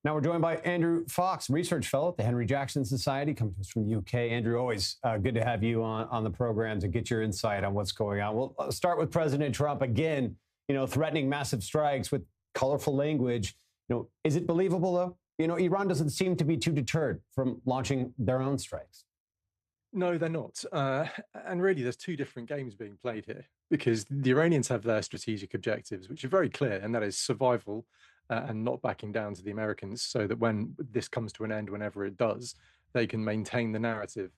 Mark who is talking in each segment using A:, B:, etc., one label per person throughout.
A: Now we're joined by Andrew Fox, research fellow at the Henry Jackson Society, coming to us from the UK. Andrew, always good to have you on the program to get your insight on what's going on. We'll start with President Trump again, threatening massive strikes with colorful language. Is it believable, though? Iran doesn't seem to be too deterred from launching their own strikes.
B: No, they're not. And really, there's two different games being played here, because the Iranians have their strategic objectives, which are very clear, and that is survival and not backing down to the Americans, so that when this comes to an end, whenever it does, they can maintain the narrative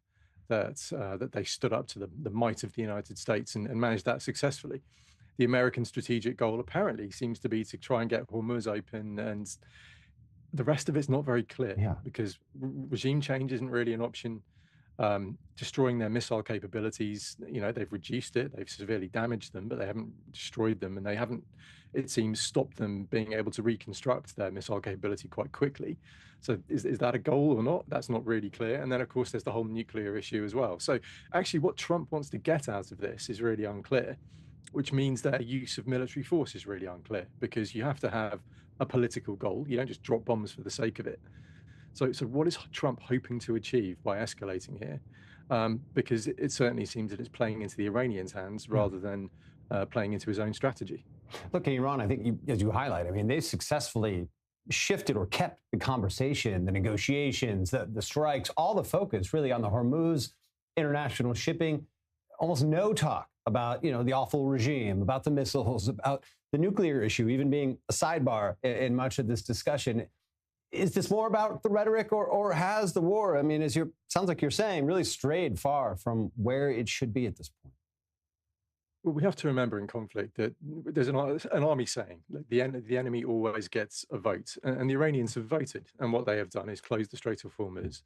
B: that they stood up to the might of the United States and managed that successfully. The American strategic goal apparently seems to be to try and get Hormuz open, and the rest of it's not very clear, because regime change isn't really an option. Destroying their missile capabilities, they've reduced it, they've severely damaged them, but they haven't destroyed them, and they haven't, it seems, stopped them being able to reconstruct their missile capability quite quickly. So is that a goal or not? That's not really clear. And then, of course, there's the whole nuclear issue as well. So actually what Trump wants to get out of this is really unclear, which means their use of military force is really unclear, because you have to have a political goal. You don't just drop bombs for the sake of it. So what is Trump hoping to achieve by escalating here? Because it certainly seems that it's playing into the Iranians' hands rather than playing into his own strategy.
A: Look, in Iran, I think, as you highlight, they successfully shifted or kept the conversation, the negotiations, the strikes, all the focus really on the Hormuz, international shipping. Almost no talk about, the awful regime, about the missiles, about the nuclear issue, even being a sidebar in much of this discussion. Is this more about the rhetoric, or has the war, sounds like you're saying, really strayed far from where it should be at this point?
B: Well, we have to remember in conflict that there's an army saying, like, the enemy always gets a vote. And the Iranians have voted. And what they have done is close the Strait of Hormuz.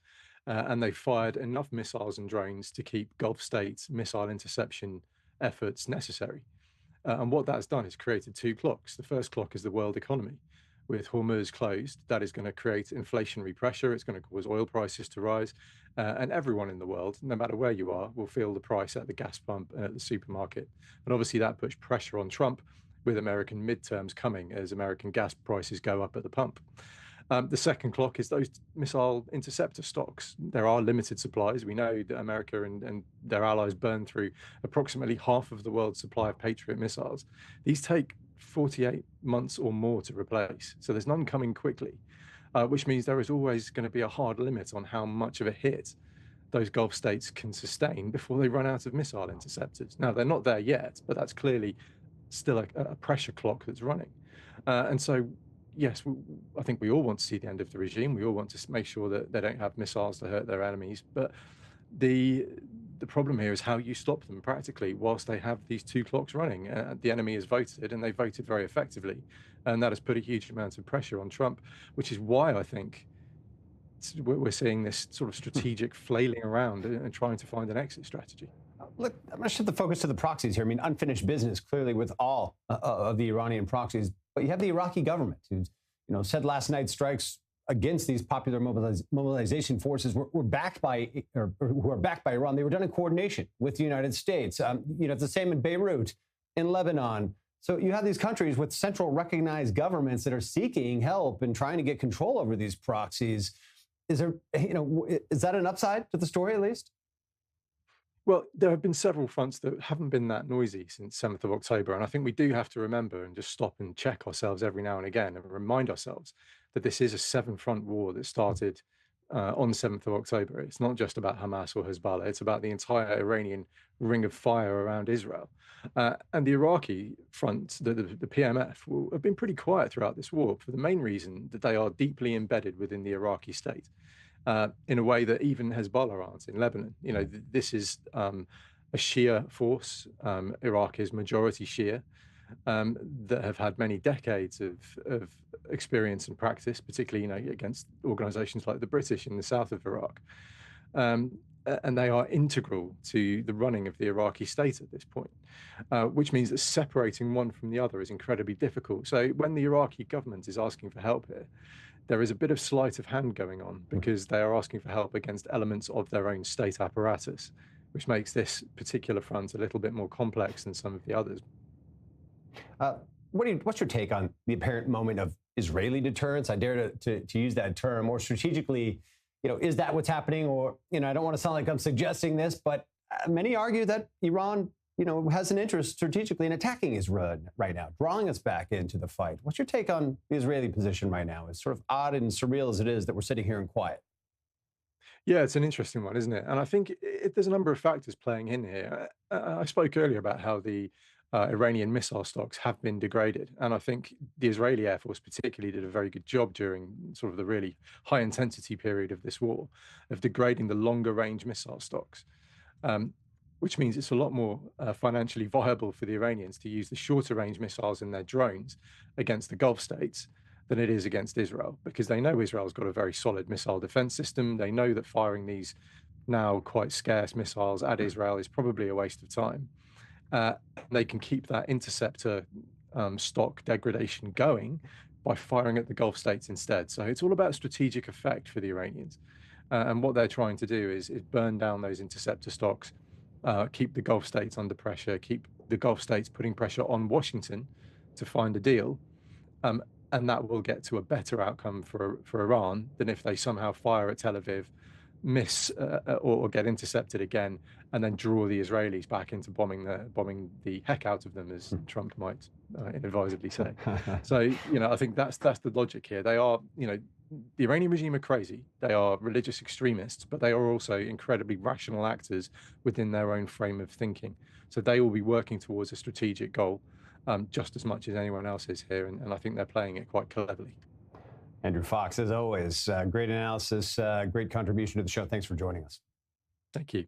B: And they've fired enough missiles and drones to keep Gulf states' missile interception efforts necessary. And what that's done is created two clocks. The first clock is the world economy. With Hormuz closed, that is going to create inflationary pressure. It's going to cause oil prices to rise. And everyone in the world, no matter where you are, will feel the price at the gas pump and at the supermarket. And obviously that puts pressure on Trump, with American midterms coming as American gas prices go up at the pump. The second clock is those missile interceptor stocks. There are limited supplies. We know that America and their allies burn through approximately half of the world's supply of Patriot missiles. These take 48 months or more to replace. So there's none coming quickly, which means there is always going to be a hard limit on how much of a hit those Gulf states can sustain before they run out of missile interceptors. Now, they're not there yet, but that's clearly still a pressure clock that's running. And so, yes, I think we all want to see the end of the regime. We all want to make sure that they don't have missiles to hurt their enemies. But the problem here is how you stop them practically whilst they have these two clocks running. The enemy has voted, and they voted very effectively. And that has put a huge amount of pressure on Trump, which is why I think we're seeing this sort of strategic flailing around and trying to find an exit strategy.
A: Look, I'm going to shift the focus to the proxies here. Unfinished business, clearly, with all of the Iranian proxies. But you have the Iraqi government, who's, said last night strikes against these popular mobilization forces were backed by, or who are backed by Iran. They were done in coordination with the United States. It's the same in Beirut, in Lebanon. So you have these countries with central recognized governments that are seeking help and trying to get control over these proxies. Is there, is that an upside to the story, at least?
B: Well, there have been several fronts that haven't been that noisy since 7th of October. And I think we do have to remember and just stop and check ourselves every now and again and remind ourselves that this is a seven-front war that started on 7th of October. It's not just about Hamas or Hezbollah. It's about the entire Iranian ring of fire around Israel. And the Iraqi front, the PMF, have been pretty quiet throughout this war for the main reason that they are deeply embedded within the Iraqi state. In a way that even Hezbollah aren't in Lebanon. This is a Shia force. Iraq is majority Shia, that have had many decades of experience and practice, particularly against organizations like the British in the south of Iraq. And they are integral to the running of the Iraqi state at this point, which means that separating one from the other is incredibly difficult. So when the Iraqi government is asking for help here, there is a bit of sleight of hand going on, because they are asking for help against elements of their own state apparatus, which makes this particular front a little bit more complex than some of the others.
A: What's your take on the apparent moment of Israeli deterrence? I dare to use that term. Or strategically, is that what's happening? Or, I don't want to sound like I'm suggesting this, but many argue that Iran, has an interest strategically in attacking Israel right now, drawing us back into the fight. What's your take on the Israeli position right now? As sort of odd and surreal as it is that we're sitting here in quiet.
B: Yeah, it's an interesting one, isn't it? And I think there's a number of factors playing in here. I spoke earlier about how the Iranian missile stocks have been degraded. And I think the Israeli Air Force particularly did a very good job during sort of the really high intensity period of this war of degrading the longer range missile stocks. Which means it's a lot more financially viable for the Iranians to use the shorter range missiles in their drones against the Gulf states than it is against Israel, because they know Israel's got a very solid missile defense system. They know that firing these now quite scarce missiles at Israel is probably a waste of time. They can keep that interceptor stock degradation going by firing at the Gulf states instead. So it's all about strategic effect for the Iranians. And what they're trying to do is burn down those interceptor stocks, keep the Gulf states under pressure, keep the Gulf states putting pressure on Washington to find a deal. And that will get to a better outcome for Iran than if they somehow fire at Tel Aviv, miss or get intercepted again, and then draw the Israelis back into bombing the heck out of them, as Trump might inadvisedly say. So, I think that's the logic here. They are, the Iranian regime are crazy. They are religious extremists, but they are also incredibly rational actors within their own frame of thinking. So they will be working towards a strategic goal just as much as anyone else is here. And I think they're playing it quite cleverly.
A: Andrew Fox, as always, great analysis, great contribution to the show. Thanks for joining us.
B: Thank you.